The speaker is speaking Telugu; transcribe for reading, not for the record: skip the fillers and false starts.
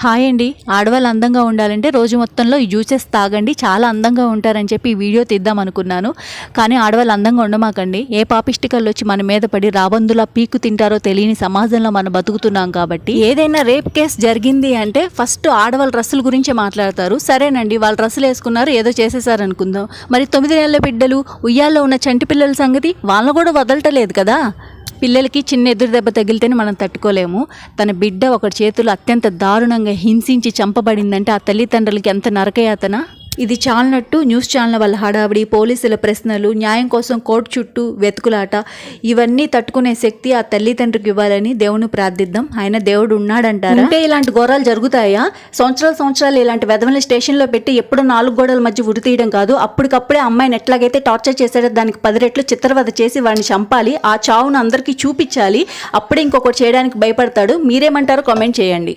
హాయ్ అండి. ఆడవాళ్ళు అందంగా ఉండాలంటే రోజు మొత్తంలో ఈ జ్యూసెస్ తాగండి, చాలా అందంగా ఉంటారని చెప్పి ఈ వీడియో తీద్దాం అనుకున్నాను. కానీ ఆడవాళ్ళు అందంగా ఉండమాకండి. ఏ పాపిష్టికల్లో వచ్చి మన మీద పడి రాబందులా పీకు తింటారో తెలియని సమాజంలో మనం బతుకుతున్నాం కాబట్టి ఏదైనా రేప్ కేసు జరిగింది అంటే ఫస్ట్ ఆడవాళ్ళ డ్రెస్సుల గురించే మాట్లాడతారు. సరేనండి, వాళ్ళు డ్రెస్సులు వేసుకున్నారు, ఏదో చేసేసారు అనుకుందాం. మరి 9 నెలల బిడ్డలు, ఉయ్యాల్లో ఉన్న చంటి పిల్లల సంగతి వాళ్ళని కూడా వదలటలేదు కదా. పిల్లలకి చిన్న ఎదురు దెబ్బ తగిలితేనే మనం తట్టుకోలేము. తన బిడ్డ ఒకటి చేతులు అత్యంత దారుణంగా హింసించి చంపబడిందంటే ఆ తల్లిదండ్రులకి ఎంత నరకయాతన. ఇది చాలనట్టు న్యూస్ ఛానల్ వాళ్ళ హడావిడి, పోలీసుల ప్రశ్నలు, న్యాయం కోసం కోర్టు చుట్టూ వెతుకులాట, ఇవన్నీ తట్టుకునే శక్తి ఆ తల్లిదండ్రికి ఇవ్వాలని దేవుని ప్రార్థిద్దాం. ఆయన దేవుడు ఉన్నాడంటారా? అంటే ఇలాంటి ఘోరాలు జరుగుతాయా? సంవత్సరాలు ఇలాంటి వెధవల్ని స్టేషన్లో పెట్టి ఎప్పుడో 4 గోడల మధ్య ఉరి తీయడం కాదు, అప్పటికప్పుడే అమ్మాయిని ఎట్లాగైతే టార్చర్ చేశాడో దానికి 10 రెట్లు చిత్రవద చేసి వాడిని చంపాలి. ఆ చావును అందరికీ చూపించాలి. అప్పుడే ఇంకొకటి చేయడానికి భయపడతాడు. మీరేమంటారో కామెంట్ చేయండి.